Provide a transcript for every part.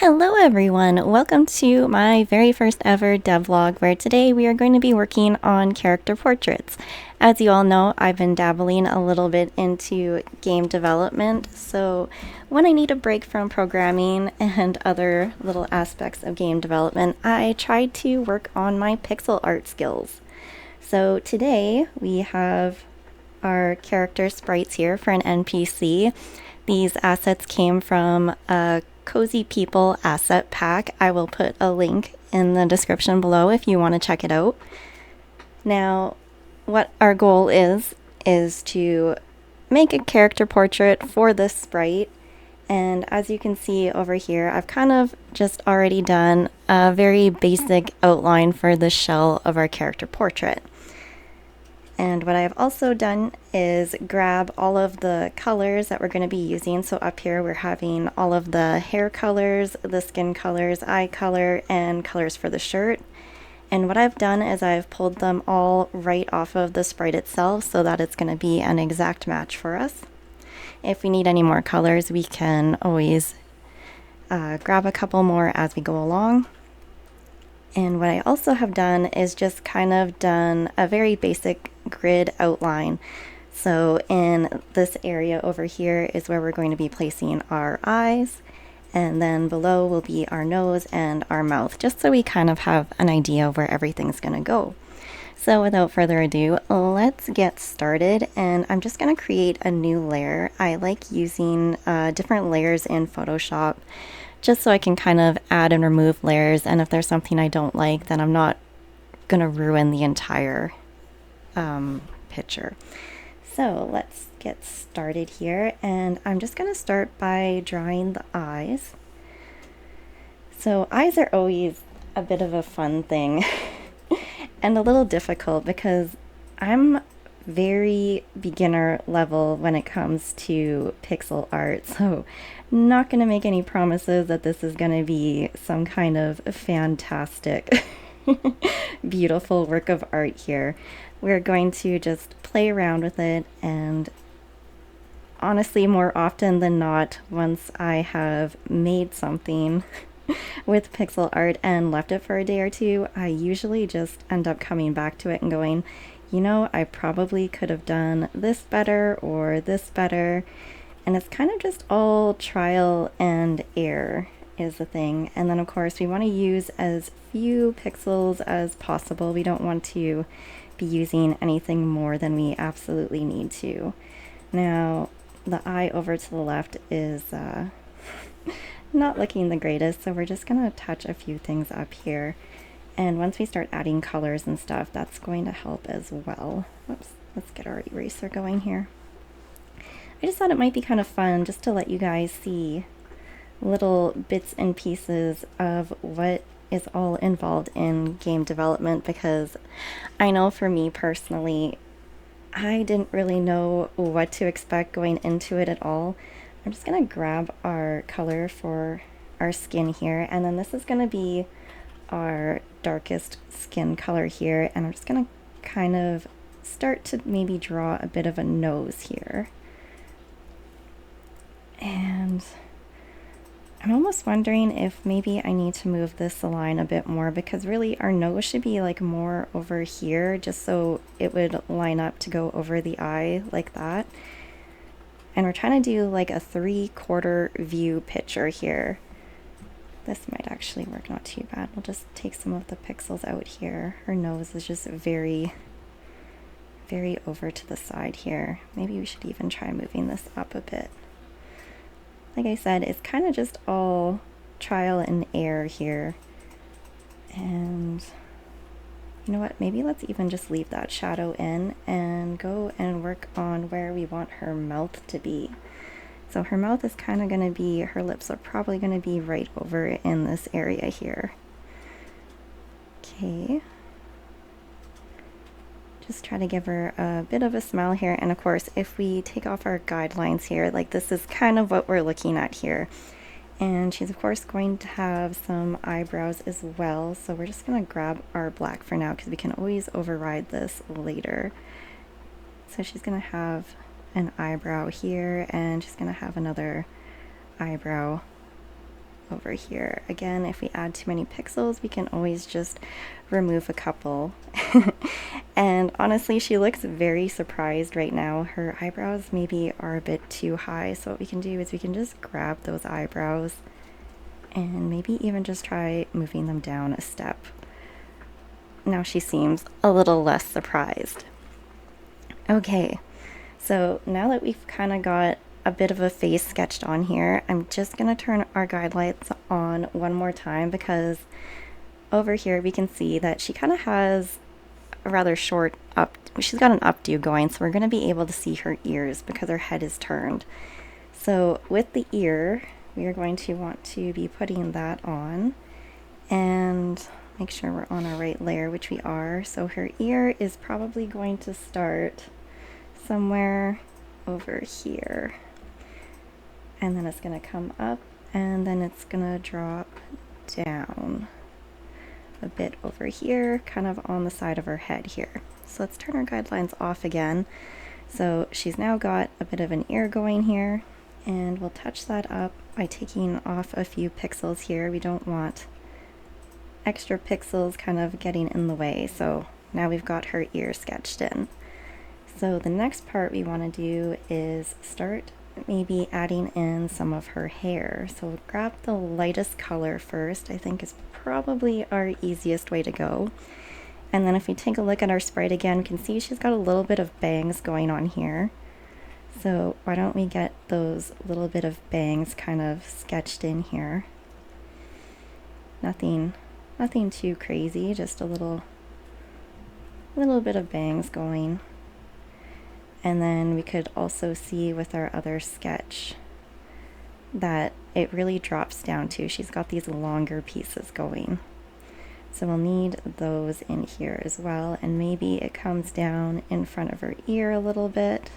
Hello everyone, welcome to my very first ever devlog where today we are going to be working on character portraits. As you all know, I've been dabbling a little bit into game development, so when I need a break from programming and other little aspects of game development, I try to work on my pixel art skills. So today we have our character sprites here for an NPC. These assets came from a Cozy People asset pack. I will put a link in the description below if you want to check it out. Now, what our goal is to make a character portrait for this sprite. And as you can see over here, I've kind of just already done a very basic outline for the shell of our character portrait. And what I have also done is grab all of the colors that we're going to be using. So up here we're having all of the hair colors, the skin colors, eye color, and colors for the shirt. And what I've done is I've pulled them all right off of the sprite itself so that it's going to be an exact match for us. If we need any more colors, we can always grab a couple more as we go along. And what I also have done is just kind of done a very basic grid outline. So in this area over here is where we're going to be placing our eyes, and then below will be our nose and our mouth, just so we kind of have an idea of where everything's going to go. So without further ado, let's get started, and I'm just going to create a new layer. I like using different layers in Photoshop just so I can kind of add and remove layers, and if there's something I don't like, then I'm not going to ruin the entire picture. So let's get started here, and I'm just going to start by drawing the eyes. So eyes are always a bit of a fun thing and a little difficult because I'm very beginner level when it comes to pixel art, so not going to make any promises that this is going to be some kind of fantastic beautiful work of art here. We're going to just play around with it, and honestly, more often than not, once I have made something with pixel art and left it for a day or two, I usually just end up coming back to it and going, you know, I probably could have done this better or this better. And it's kind of just all trial and error is the thing. And then of course we want to use as few pixels as possible. We don't want to be using anything more than we absolutely need to. Now the eye over to the left is not looking the greatest, so we're just going to touch a few things up here. And once we start adding colors and stuff, that's going to help as well. Whoops, let's get our eraser going here. I just thought it might be kind of fun just to let you guys see little bits and pieces of what is all involved in game development, because I know for me personally, I didn't really know what to expect going into it at all. I'm just going to grab our color for our skin here, and then this is going to be our darkest skin color here, and I'm just going to kind of start to maybe draw a bit of a nose here. And I'm almost wondering if maybe I need to move this line a bit more, because really our nose should be like more over here, just so it would line up to go over the eye like that. And we're trying to do like a 3/4 view picture here. This might actually work not too bad. We'll just take some of the pixels out here. Her nose is just very over to the side here. Maybe we should even try moving this up a bit. Like I said, it's kind of just all trial and error here. And you know what? Maybe let's even just leave that shadow in and go and work on where we want her mouth to be. So her mouth is kind of going to be, her lips are probably going to be right over in this area here. Okay. Just try to give her a bit of a smile here. And of course, if we take off our guidelines here, like this is kind of what we're looking at here. And she's of course going to have some eyebrows as well. So we're just going to grab our black for now, because we can always override this later. So she's going to have an eyebrow here, and she's going to have another eyebrow over here. Again, if we add too many pixels, we can always just remove a couple. And honestly, she looks very surprised right now. Her eyebrows maybe are a bit too high, so what we can do is we can just grab those eyebrows and maybe even just try moving them down a step. Now she seems a little less surprised. Okay, so now that we've kind of got a bit of a face sketched on here, I'm just going to turn our guide lights on one more time, because over here we can see that she kind of has a rather short she's got an updo going, so we're going to be able to see her ears because her head is turned. So with the ear, we are going to want to be putting that on and make sure we're on our right layer, which we are. So her ear is probably going to start somewhere over here, and then it's going to come up, and then it's going to drop down a bit over here, kind of on the side of her head here. So let's turn our guidelines off again. So she's now got a bit of an ear going here, and we'll touch that up by taking off a few pixels here. We don't want extra pixels kind of getting in the way. So now we've got her ear sketched in. So the next part we want to do is start maybe adding in some of her hair. So grab the lightest color first, I think is probably our easiest way to go. And then if we take a look at our sprite again, we can see she's got a little bit of bangs going on here. So why don't we get those little bit of bangs kind of sketched in here. Nothing too crazy, just a little bit of bangs going. And then we could also see with our other sketch that it really drops down too. She's got these longer pieces going. So we'll need those in here as well. And maybe it comes down in front of her ear a little bit.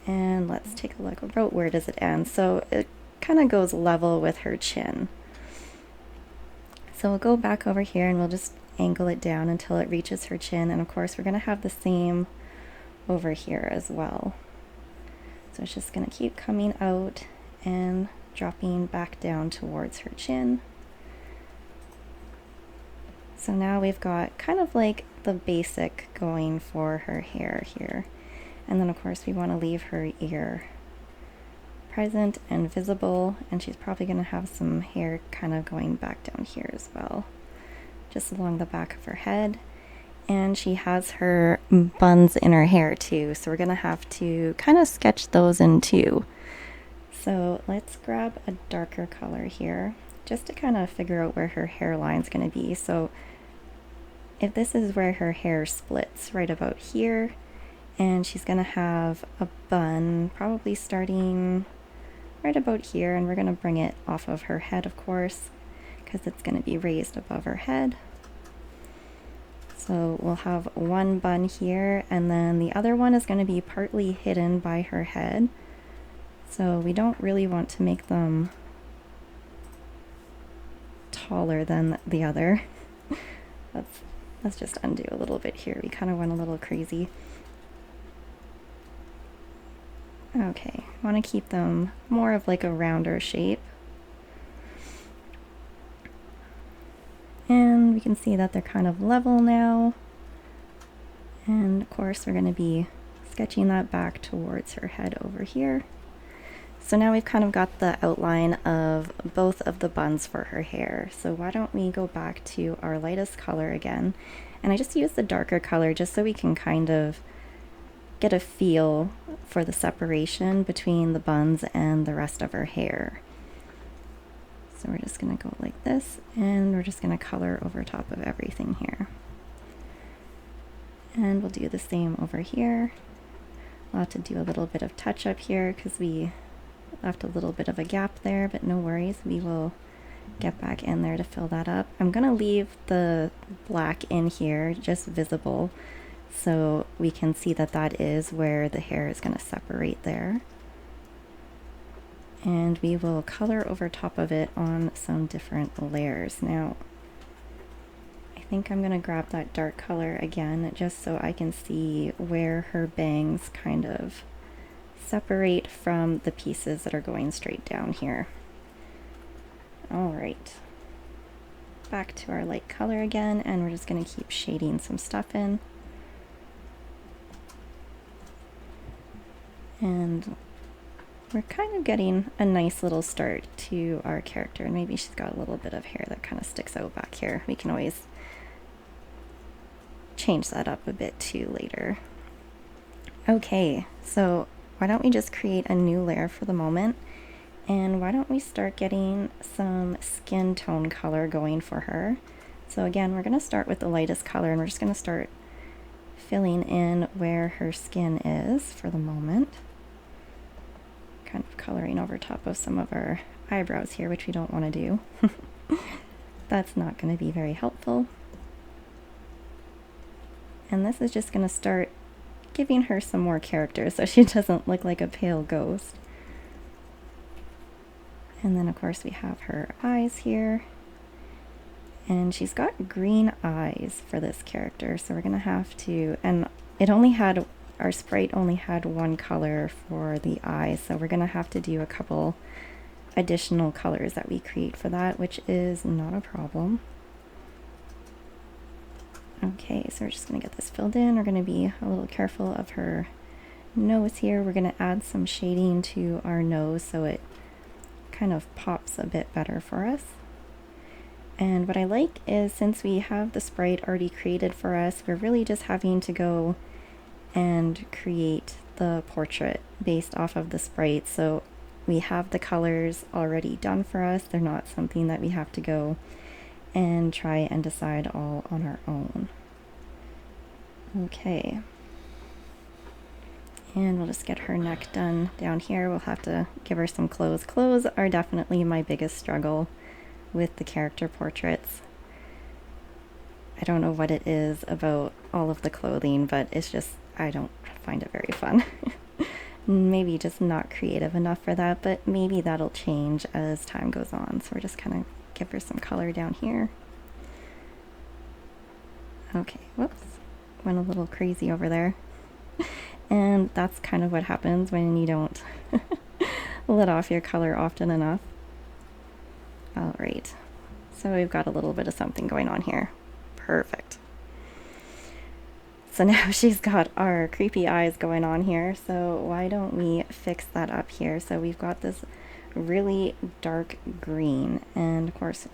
And let's take a look about where does it end. So it kind of goes level with her chin. So we'll go back over here and we'll just angle it down until it reaches her chin, and of course we're going to have the same over here as well. So it's just going to keep coming out and dropping back down towards her chin. So now we've got kind of like the basic going for her hair here, and then of course we want to leave her ear present and visible, and she's probably going to have some hair kind of going back down here as well, just along the back of her head. And she has her buns in her hair too, so we're gonna have to kind of sketch those in too. So let's grab a darker color here just to kind of figure out where her hairline's gonna be. So if this is where her hair splits, right about here, and she's gonna have a bun probably starting right about here, and we're gonna bring it off of her head, of course, because it's going to be raised above her head. So we'll have one bun here, and then the other one is going to be partly hidden by her head. So we don't really want to make them taller than the other. Let's just undo a little bit here. We kind of went a little crazy. Okay, I want to keep them more of like a rounder shape. And we can see that they're kind of level now. And of course we're going to be sketching that back towards her head over here. So now we've kind of got the outline of both of the buns for her hair. So why don't we go back to our lightest color again. And I just use the darker color just so we can kind of get a feel for the separation between the buns and the rest of her hair. So we're just going to go like this, and we're just going to color over top of everything here. And we'll do the same over here. We'll have to do a little bit of touch up here because we left a little bit of a gap there, but no worries, we will get back in there to fill that up. I'm going to leave the black in here just visible so we can see that that is where the hair is going to separate there. And we will color over top of it on some different layers. Now, I think I'm going to grab that dark color again just so I can see where her bangs kind of separate from the pieces that are going straight down here. All right. Back to our light color again, and we're just going to keep shading some stuff in. And we're kind of getting a nice little start to our character. And maybe she's got a little bit of hair that kind of sticks out back here. We can always change that up a bit too later. Okay, so why don't we just create a new layer for the moment? And why don't we start getting some skin tone color going for her? So again, we're going to start with the lightest color, and we're just going to start filling in where her skin is for the moment. Kind of coloring over top of some of our eyebrows here, which we don't want to do. That's not going to be very helpful. And this is just going to start giving her some more character so she doesn't look like a pale ghost. And then of course we have her eyes here. And she's got green eyes for this character, so we're going to have to, and our sprite only had one color for the eyes, so we're going to have to do a couple additional colors that we create for that, which is not a problem. Okay, so we're just going to get this filled in. We're going to be a little careful of her nose here. We're going to add some shading to our nose so it kind of pops a bit better for us. And what I like is, since we have the sprite already created for us, we're really just having to go and create the portrait based off of the sprite. So we have the colors already done for us. They're not something that we have to go and try and decide all on our own. Okay. And we'll just get her neck done down here. We'll have to give her some clothes. Clothes are definitely my biggest struggle with the character portraits. I don't know what it is about all of the clothing, but it's just, I don't find it very fun. Maybe just not creative enough for that, but maybe that'll change as time goes on. So we're just kind of give her some color down here. Okay, whoops, went a little crazy over there. And that's kind of what happens when you don't let off your color often enough. All right, so we've got a little bit of something going on here. Perfect. So now she's got our creepy eyes going on here, so why don't we fix that up here? So we've got this really dark green, and of course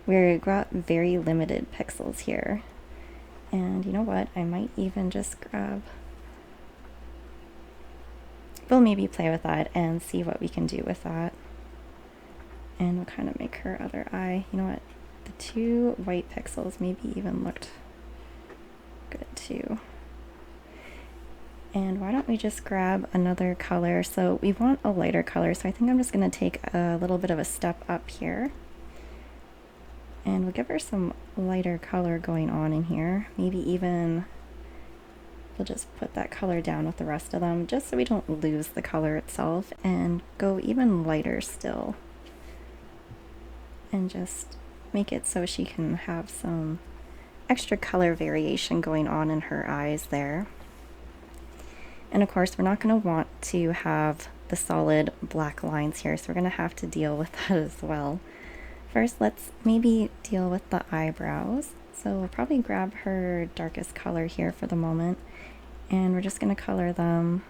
we've got very limited pixels here. And you know what, I might even just we'll maybe play with that and see what we can do with that. And we'll kind of make her other eye. You know what? The 2 white pixels maybe even looked good too. And why don't we just grab another color? So we want a lighter color, so I think I'm just going to take a little bit of a step up here. And we'll give her some lighter color going on in here. Maybe even we'll just put that color down with the rest of them, just so we don't lose the color itself, and go even lighter still. And just make it so she can have some extra color variation going on in her eyes there. And of course, we're not going to want to have the solid black lines here, so we're going to have to deal with that as well. First, let's maybe deal with the eyebrows. So we'll probably grab her darkest color here for the moment, and we're just going to color them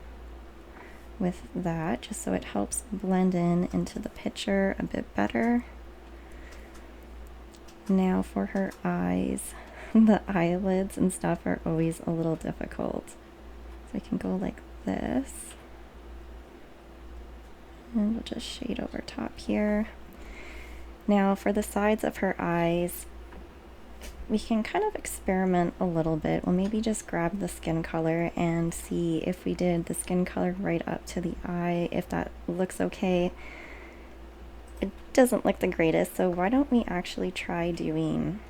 with that, just so it helps blend in into the picture a bit better. Now for her eyes, the eyelids and stuff are always a little difficult. So we can go like this, and we'll just shade over top here. Now for the sides of her eyes, we can kind of experiment a little bit. We'll maybe just grab the skin color and see if we did the skin color right up to the eye, if that looks okay. It doesn't look the greatest, so why don't we actually try doing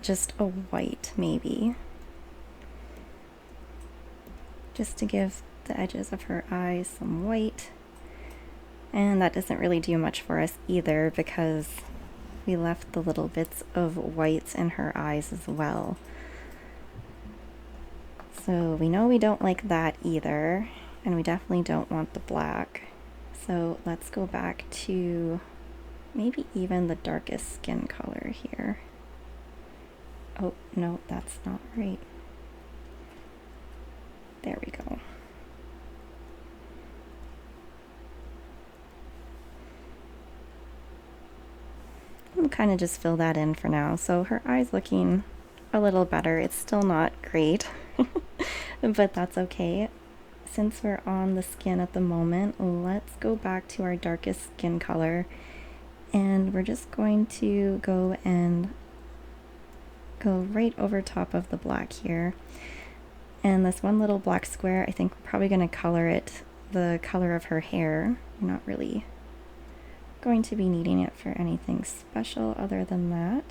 just a white maybe, just to give the edges of her eyes some white. And that doesn't really do much for us either, because we left the little bits of whites in her eyes as well. So we know we don't like that either, and we definitely don't want the black. So let's go back to maybe even the darkest skin color here. Oh, no, that's not right. There we go. I'll kind of just fill that in for now. So her eye's looking a little better. It's still not great, but that's okay. Since we're on the skin at the moment, let's go back to our darkest skin color, and we're just going to go right over top of the black here. And this one little black square, I think we're probably going to color it the color of her hair. We're not really going to be needing it for anything special other than that.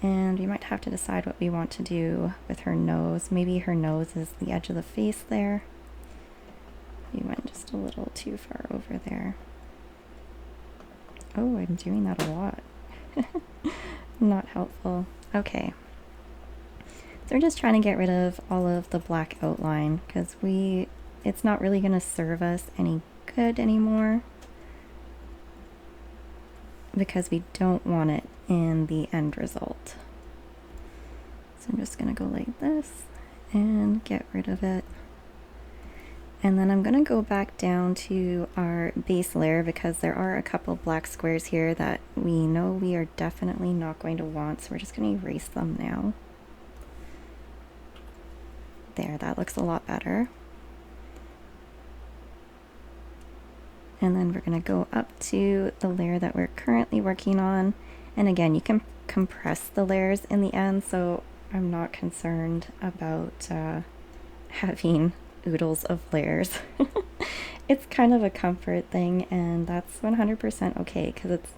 And we might have to decide what we want to do with her nose. Maybe her nose is the edge of the face there. We went just a little too far over there. Oh, I'm doing that a lot. Not helpful. Okay. So we're just trying to get rid of all of the black outline because it's not really going to serve us any good anymore, because we don't want it in the end result. So I'm just going to go like this and get rid of it. And then I'm going to go back down to our base layer because there are a couple black squares here that we know we are definitely not going to want. So we're just going to erase them now. There, that looks a lot better. And then we're going to go up to the layer that we're currently working on. And again, you can compress the layers in the end, so I'm not concerned about having oodles of layers. It's kind of a comfort thing, and that's 100% okay because it's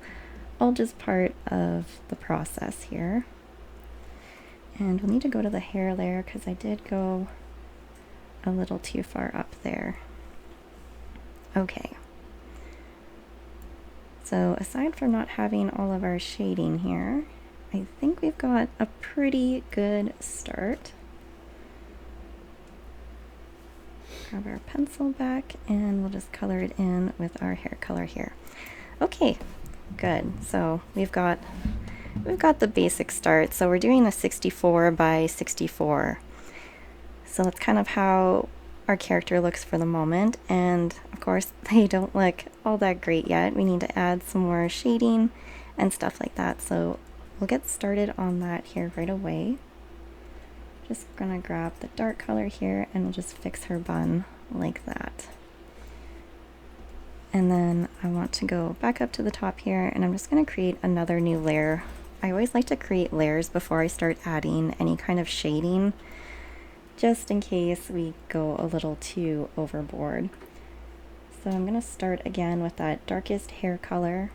all just part of the process here. And we'll need to go to the hair layer because I did go a little too far up there. Okay. So aside from not having all of our shading here, I think we've got a pretty good start. Grab our pencil back and we'll just color it in with our hair color here. Okay, good. So we've got the basic start. So we're doing a 64 by 64. So that's kind of how our character looks for the moment, and of course they don't look all that great yet. We need to add some more shading and stuff like that, so we'll get started on that here right away. Just gonna grab the dark color here and we'll just fix her bun like that. And then I want to go back up to the top here, and I'm just going to create another new layer. I always like to create layers before I start adding any kind of shading, just in case we go a little too overboard. So I'm going to start again with that darkest hair color,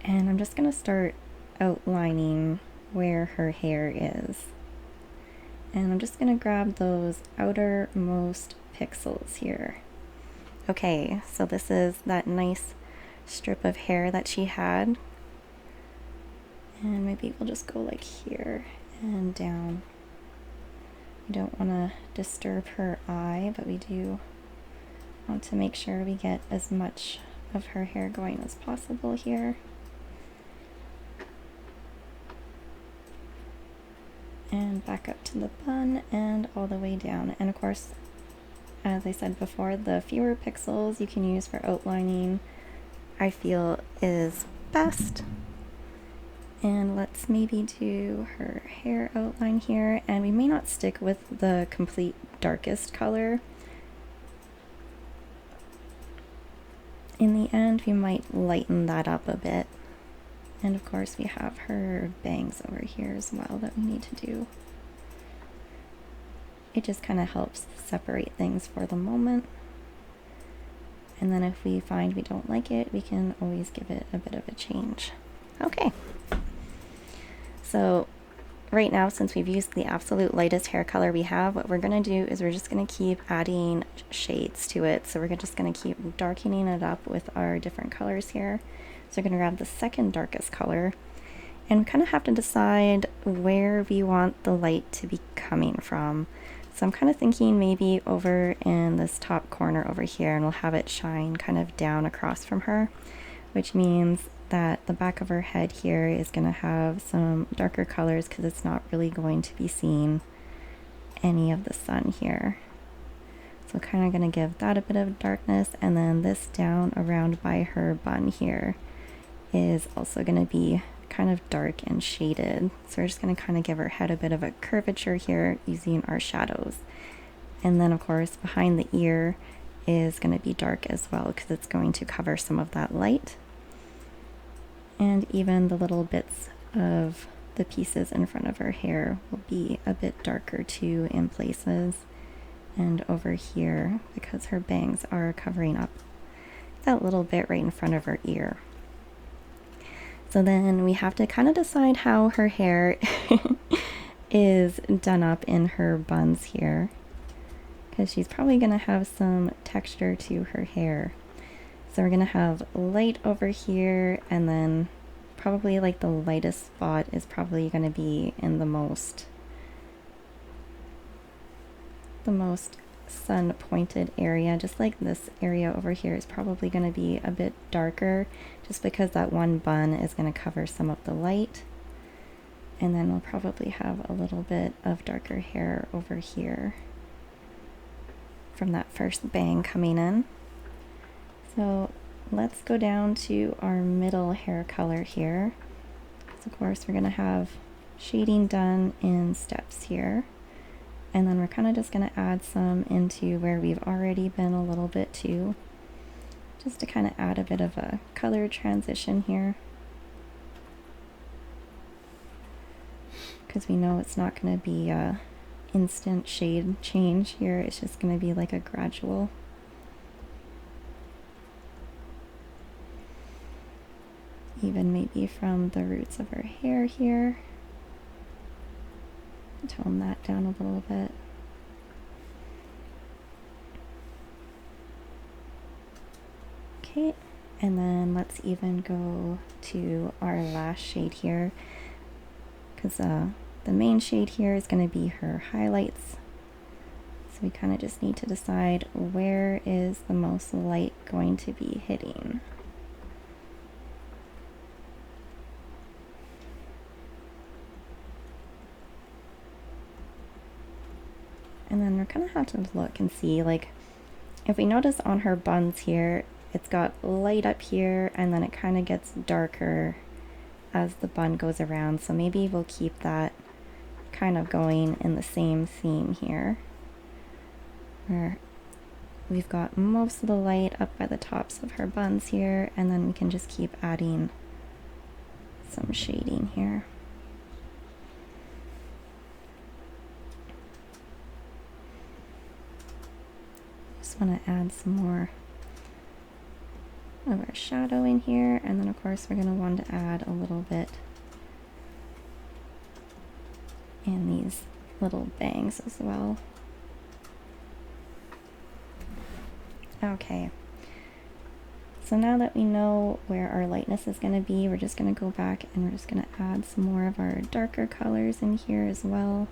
and I'm just going to start outlining where her hair is. And I'm just going to grab those outermost pixels here. Okay, so this is that nice strip of hair that she had. And maybe we'll just go like here and down. We don't want to disturb her eye, but we do want to make sure we get as much of her hair going as possible here. And back up to the bun and all the way down. And of course, as I said before, the fewer pixels you can use for outlining, I feel is best. And let's maybe do her hair outline here, and we may not stick with the complete darkest color. In the end, we might lighten that up a bit. And of course, we have her bangs over here as well that we need to do. It just kind of helps separate things for the moment. And then if we find we don't like it, we can always give it a bit of a change. Okay. So right now, since we've used the absolute lightest hair color we have, what we're going to do is we're just going to keep adding shades to it. So we're just going to keep darkening it up with our different colors here. So we're going to grab the second darkest color, and we kind of have to decide where we want the light to be coming from. So I'm kind of thinking maybe over in this top corner over here, and we'll have it shine kind of down across from her. which means that the back of her head here is going to have some darker colors because it's not really going to be seeing any of the sun here. So kind of going to give that a bit of darkness, and then this down around by her bun here is also going to be kind of dark and shaded. So we're just going to kind of give her head a bit of a curvature here using our shadows. And then of course behind the ear is going to be dark as well because it's going to cover some of that light. And even the little bits of the pieces in front of her hair will be a bit darker too in places. And over here, because her bangs are covering up that little bit right in front of her ear. So then we have to kind of decide how her hair is done up in her buns here, because she's probably going to have some texture to her hair. So we're going to have light over here, and then probably like the lightest spot is probably going to be in the most sun pointed area. Just like this area over here is probably going to be a bit darker just because that one bun is going to cover some of the light. And then we'll probably have a little bit of darker hair over here from that first bang coming in. So let's go down to our middle hair color here. So of course we're going to have shading done in steps here. And then we're kind of just going to add some into where we've already been a little bit too, just to kind of add a bit of a color transition here. Because we know it's not going to be a instant shade change here, it's just going to be like a gradual. Even maybe from the roots of her hair here. Tone that down a little bit. Okay, and then let's even go to our last shade here, because the main shade here is going to be her highlights. So we kind of just need to decide where is the most light going to be hitting. And then we're gonna have to look and see, like, if we notice on her buns here, it's got light up here and then it kind of gets darker as the bun goes around. So maybe we'll keep that kind of going in the same theme here, where we've got most of the light up by the tops of her buns here, and then we can just keep adding some shading here. Just want to add some more of our shadow in here, and then of course we're going to want to add a little bit in these little bangs as well. Okay, so now that we know where our lightness is going to be, we're just going to go back and we're just going to add some more of our darker colors in here as well,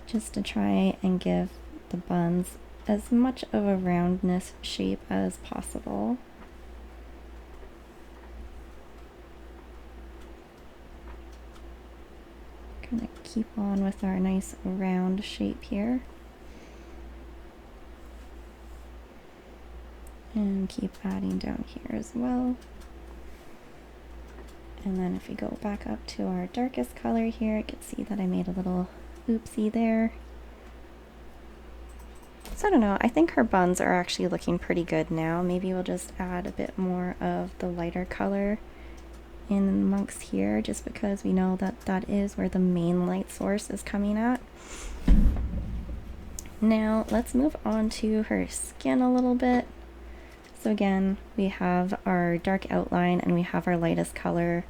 just to try and give the buns as much of a roundness shape as possible. Kind of keep on with our nice round shape here. And keep adding down here as well. And then if we go back up to our darkest color here, you can see that I made a little oopsie there. So I don't know, I think her buns are actually looking pretty good now. Maybe we'll just add a bit more of the lighter color in amongst here, just because we know that that is where the main light source is coming at. Now let's move on to her skin a little bit. So again, we have our dark outline and we have our lightest color.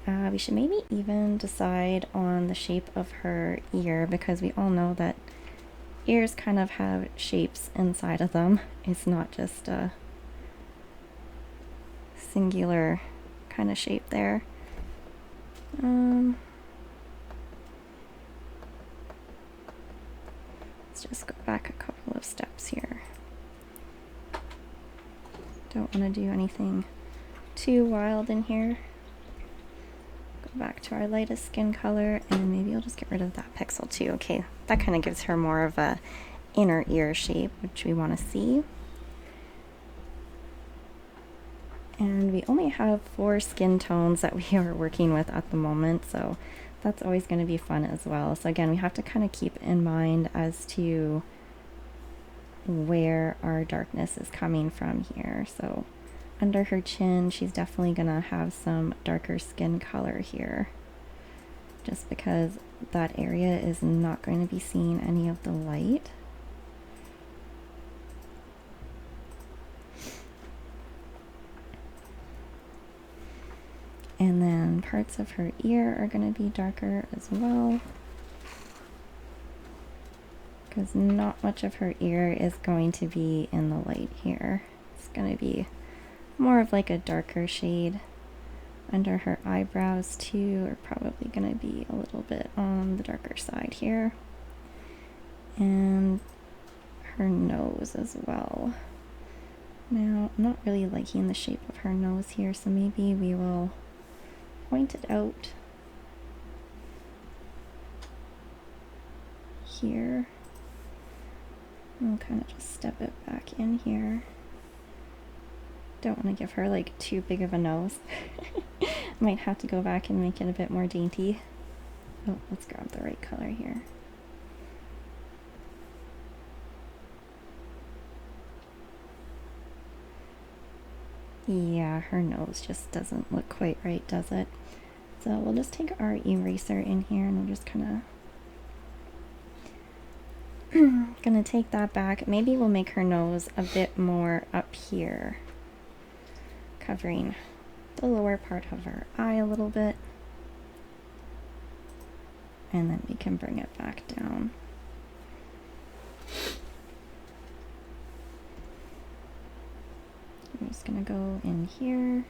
We should maybe even decide on the shape of her ear, because we all know that ears kind of have shapes inside of them. It's not just a singular kind of shape there. Let's just go back a couple of steps here. Don't want to do anything too wild in here. Go back to our lightest skin color, and maybe I'll just get rid of that pixel too. Okay, that kind of gives her more of a inner ear shape, which we want to see. And we only have 4 skin tones that we are working with at the moment, so that's always going to be fun as well. So again, we have to kind of keep in mind as to where our darkness is coming from here. So under her chin, she's definitely going to have some darker skin color here, just because that area is not going to be seeing any of the light. And then parts of her ear are going to be darker as well, because not much of her ear is going to be in the light here. It's going to be more of like a darker shade. Under her eyebrows too are probably going to be a little bit on the darker side here. And her nose as well. Now, I'm not really liking the shape of her nose here, so maybe we will point it out here. I'll kind of just step it back in here. Don't want to give her like too big of a nose. Might have to go back and make it a bit more dainty. Oh, let's grab the right color here. Yeah, her nose just doesn't look quite right, does it? So we'll just take our eraser in here and we'll just kind of gonna take that back. Maybe we'll make her nose a bit more up here, covering the lower part of her eye a little bit. And then we can bring it back down. I'm just gonna go in here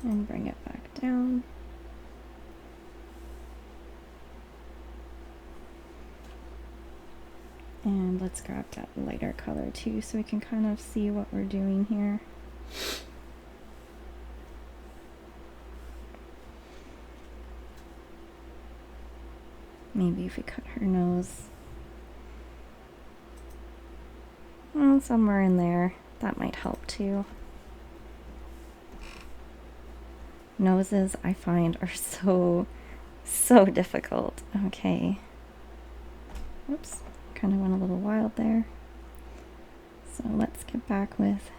and bring it back down. And let's grab that lighter color too, so we can kind of see what we're doing here. Maybe if we cut her nose somewhere in there, that might help too. Noses, I find, are so difficult. Okay. Oops, kind of went a little wild there. So let's get back with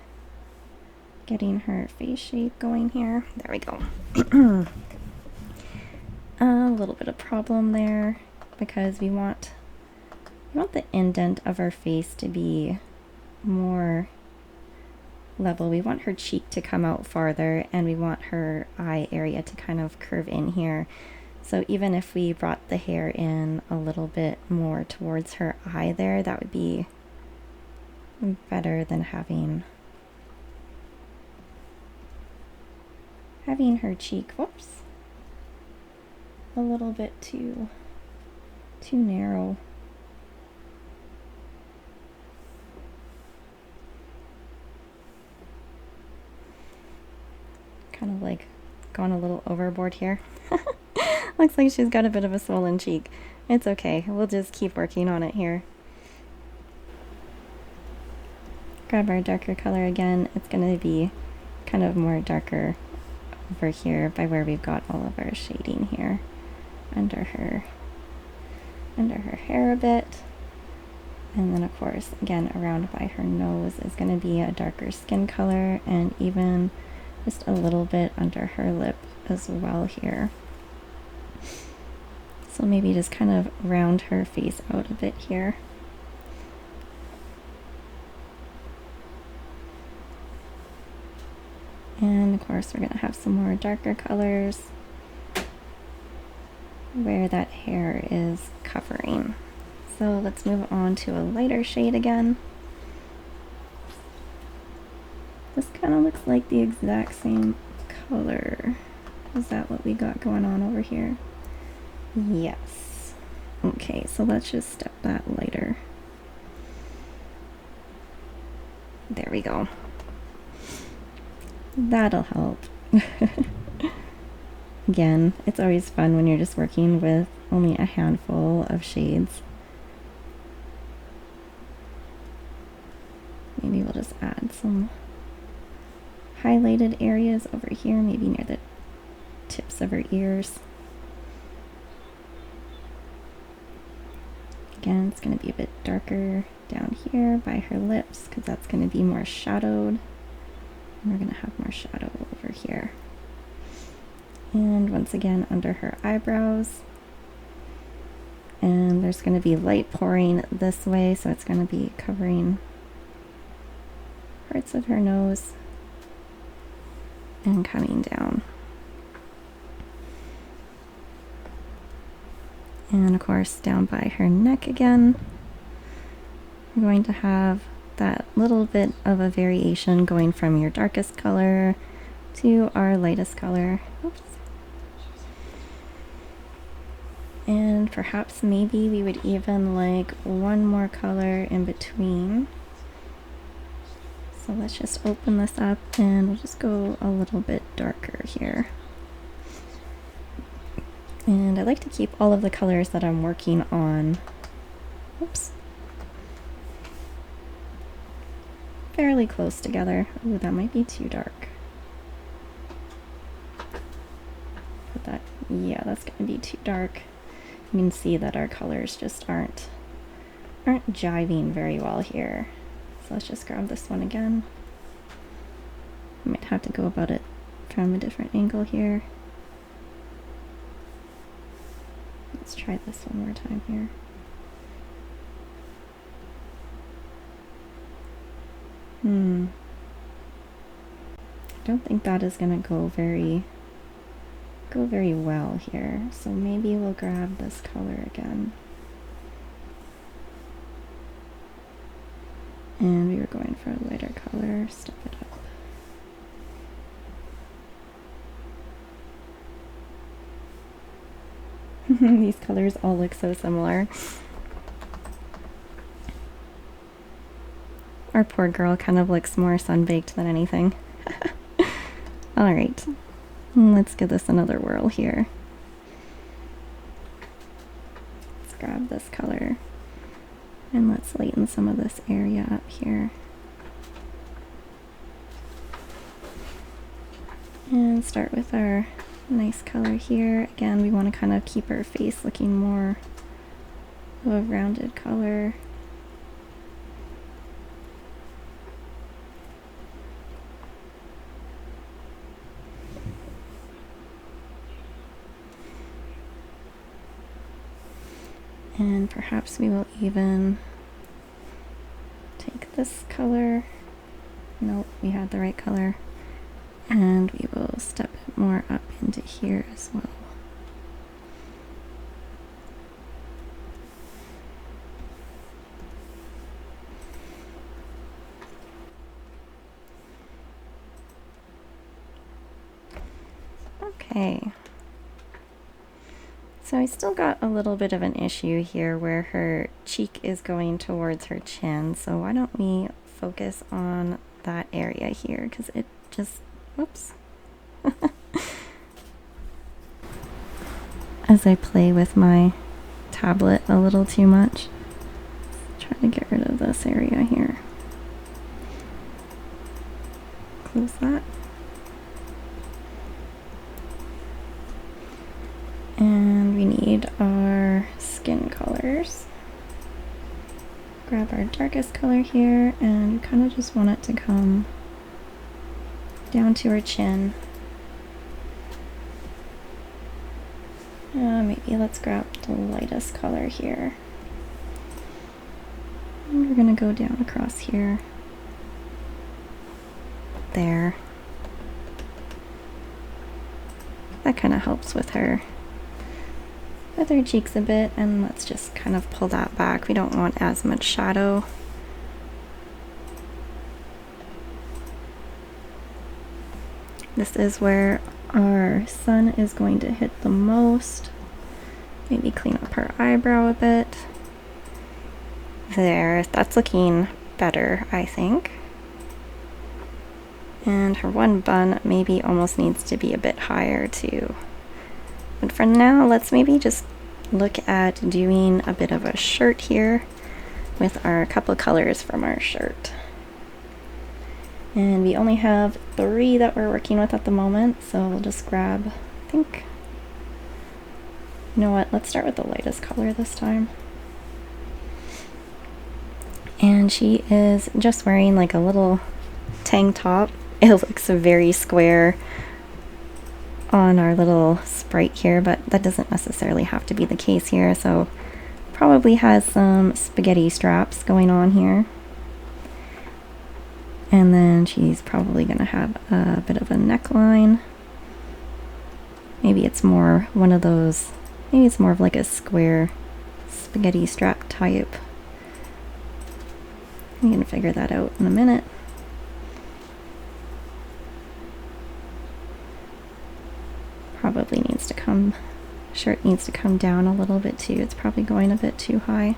getting her face shape going here. There we go. A little bit of problem there, because we want the indent of our face to be more level. We want her cheek to come out farther, and we want her eye area to kind of curve in here. So even if we brought the hair in a little bit more towards her eye there, that would be better than having her cheek, whoops, a little bit too narrow. Kind of like gone a little overboard here. Looks like she's got a bit of a swollen cheek. It's okay, we'll just keep working on it here. Grab our darker color again. It's going to be kind of more darker over here by where we've got all of our shading here. Under her hair a bit. And then of course, again, around by her nose is going to be a darker skin color, and even just a little bit under her lip as well here. So maybe just kind of round her face out a bit here. And of course, we're going to have some more darker colors where that hair is covering. So let's move on to a lighter shade again. This kind of looks like the exact same color. Is that what we got going on over here? Yes. Okay, so let's just step that lighter. There we go. That'll help. Again, it's always fun when you're just working with only a handful of shades. Maybe we'll just add some highlighted areas over here, maybe near the tips of her ears. Again, it's going to be a bit darker down here by her lips because that's going to be more shadowed. And we're going to have more shadow over here. And once again, under her eyebrows. And there's going to be light pouring this way, so it's going to be covering parts of her nose and coming down. And of course, down by her neck again, we're going to have that little bit of a variation going from your darkest color to our lightest color. Oops. And perhaps maybe we would even like one more color in between. So let's just open this up and we'll just go a little bit darker here. And I like to keep all of the colors that I'm working on, oops, fairly close together. Ooh, that might be too dark. Put that, yeah, that's gonna be too dark. You can see that our colors just aren't jiving very well here. So let's just grab this one again. I might have to go about it from a different angle here. Let's try this one more time here. I don't think that is gonna go very well here. So maybe we'll grab this color again. And we were going for a lighter color, step it up. These colors all look so similar. Our poor girl kind of looks more sun-baked than anything. Alright, let's give this another whirl here. Let's grab this color and let's lighten some of this area up here. And start with our nice color here. Again, we want to kind of keep our face looking more of a rounded color. And perhaps we will even take this color. Nope, we had the right color. And we will step it more up into here as well. Okay. So I still got a little bit of an issue here where her cheek is going towards her chin. So why don't we focus on that area here, because it just, whoops. As I play with my tablet a little too much, try to get rid of this area here. Close that. And we need our skin colors. Grab our darkest color here, and we kind of just want it to come down to her chin. Maybe let's grab the lightest color here. And we're gonna go down across here. There. That kind of helps with her cheeks a bit, and let's just kind of pull that back. We don't want as much shadow. This is where our sun is going to hit the most. Maybe clean up her eyebrow a bit. There, that's looking better, I think. And her one bun maybe almost needs to be a bit higher too. But for now, let's maybe just look at doing a bit of a shirt here with our couple colors from our shirt. And we only have 3 that we're working with at the moment, so we'll just grab, I think, you know what, let's start with the lightest color this time. And she is just wearing like a little tank top. It looks very square on our little sprite here, but that doesn't necessarily have to be the case here, so probably has some spaghetti straps going on here. And then she's probably going to have a bit of a neckline. Maybe it's more one of those, maybe it's more of like a square spaghetti strap type. We can figure that out in a minute. Probably needs to come, shirt needs to come down a little bit too. It's probably going a bit too high.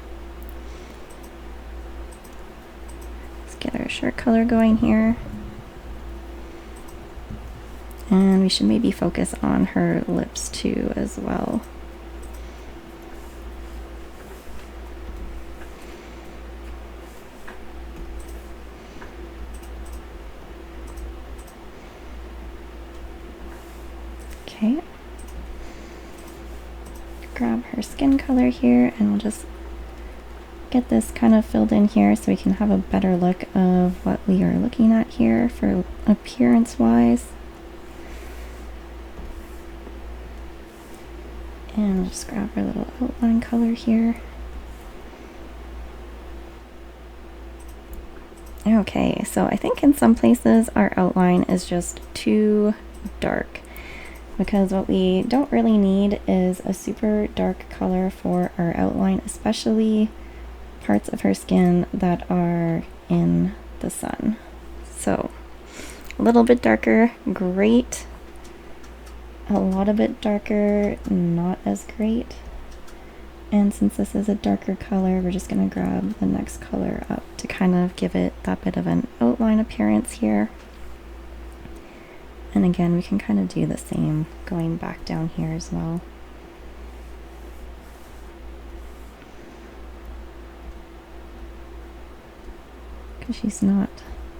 Let's get our shirt color going here. And we should maybe focus on her lips too as well. Okay, grab her skin color here and we'll just get this kind of filled in here so we can have a better look of what we are looking at here for appearance wise. And we'll just grab our little outline color here. Okay, so I think in some places our outline is just too dark, because what we don't really need is a super dark color for our outline, especially parts of her skin that are in the sun. So a little bit darker, great. A lot of bit darker, not as great. And since this is a darker color, we're just going to grab the next color up to kind of give it that bit of an outline appearance here. And again, we can kind of do the same going back down here as well. Because she's not,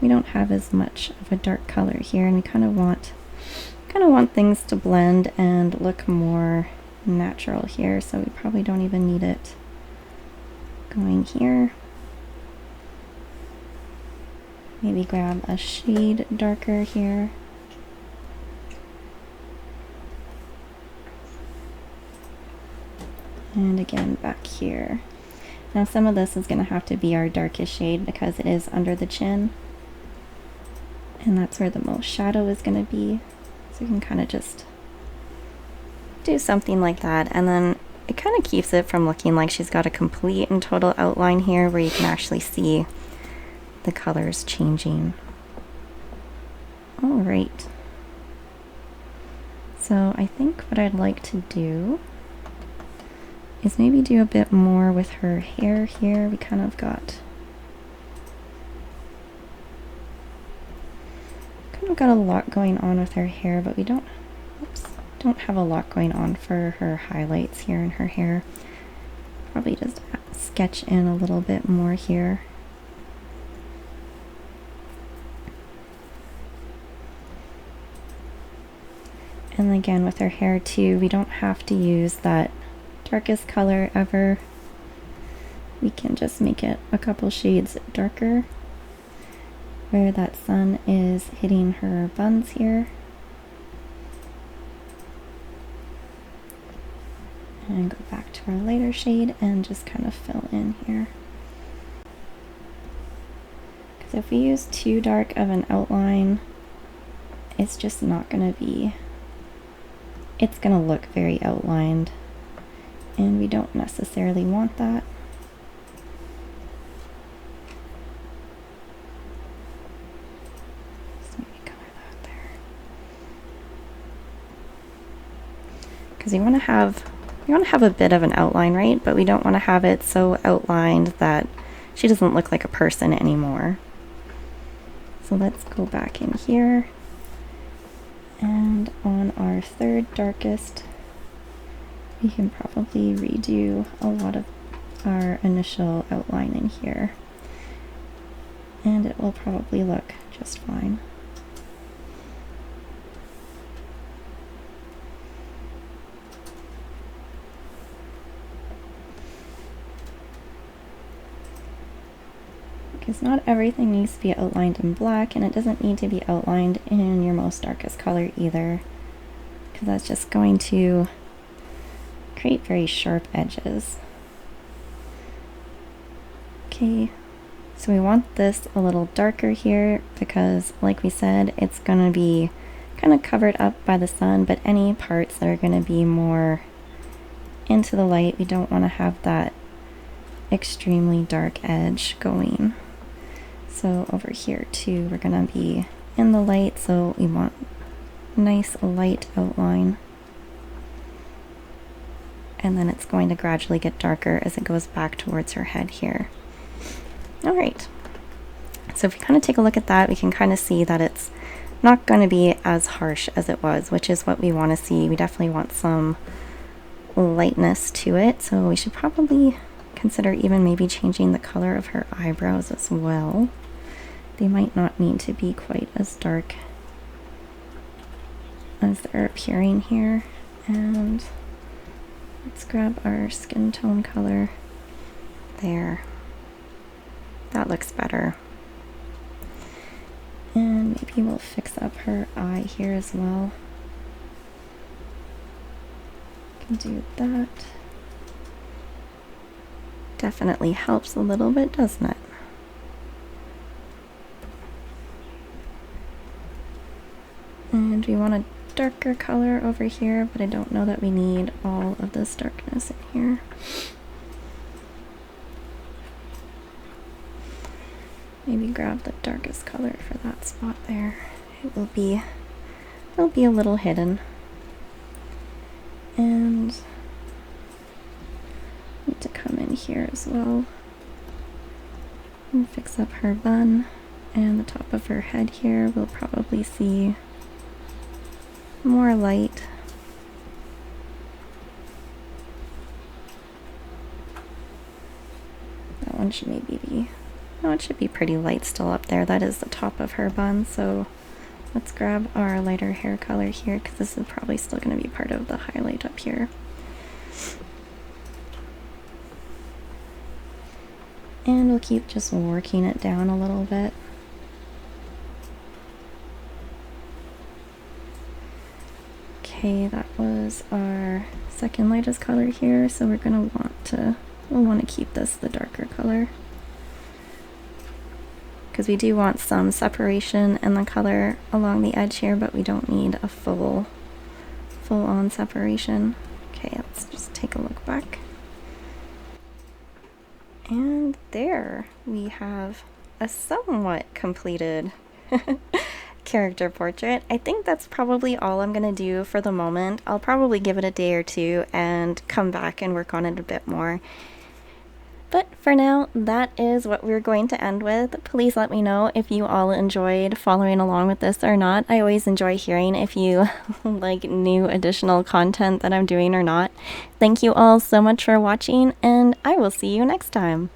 we don't have as much of a dark color here, and we kind of want things to blend and look more natural here, so we probably don't even need it going here. Maybe grab a shade darker here. And again, back here. Now some of this is going to have to be our darkest shade because it is under the chin. And that's where the most shadow is going to be. So you can kind of just do something like that. And then it kind of keeps it from looking like she's got a complete and total outline here where you can actually see the colors changing. All right. So I think what I'd like to do is maybe do a bit more with her hair here. We kind of got a lot going on with her hair, but we don't have a lot going on for her highlights here in her hair. Probably just sketch in a little bit more here. And again, with her hair too, we don't have to use that darkest color ever. We can just make it a couple shades darker where that sun is hitting her buns here. And go back to our lighter shade and just kind of fill in here. Because if we use too dark of an outline, it's just not going to be, it's going to look very outlined. And we don't necessarily want that. Just maybe color that there. Because you want to have a bit of an outline, right? But we don't want to have it so outlined that she doesn't look like a person anymore. So let's go back in here, and on our third darkest, we can probably redo a lot of our initial outline in here, and it will probably look just fine. Because not everything needs to be outlined in black, and it doesn't need to be outlined in your most darkest color either, because that's just going to create very sharp edges. Okay, so we want this a little darker here because, like we said, it's going to be kind of covered up by the sun, but any parts that are going to be more into the light, we don't want to have that extremely dark edge going. So over here too, we're going to be in the light, so we want nice light outline. And then it's going to gradually get darker as it goes back towards her head here. Alright, so if we kind of take a look at that, we can kind of see that it's not going to be as harsh as it was, which is what we want to see. We definitely want some lightness to it, so we should probably consider even maybe changing the color of her eyebrows as well. They might not need to be quite as dark as they're appearing here. And let's grab our skin tone color there. That looks better. And maybe we'll fix up her eye here as well. Can do that. Definitely helps a little bit, doesn't it? And we want a darker color over here, but I don't know that we need all of this darkness in here. Maybe grab the darkest color for that spot there. It'll be a little hidden. And need to come in here as well and fix up her bun, and the top of her head here. We'll probably see more light. That one should maybe be, no, it should be pretty light still up there. That is the top of her bun, so let's grab our lighter hair color here, because this is probably still going to be part of the highlight up here. And we'll keep just working it down a little bit. Okay, that was our second lightest color here, so we're gonna we'll want to keep this the darker color, because we do want some separation in the color along the edge here, but we don't need a full-on separation. Okay, let's just take a look back. And there we have a somewhat completed character portrait. I think that's probably all I'm gonna do for the moment. I'll probably give it a day or two and come back and work on it a bit more. But for now, that is what we're going to end with. Please let me know if you all enjoyed following along with this or not. I always enjoy hearing if you like new additional content that I'm doing or not. Thank you all so much for watching, and I will see you next time.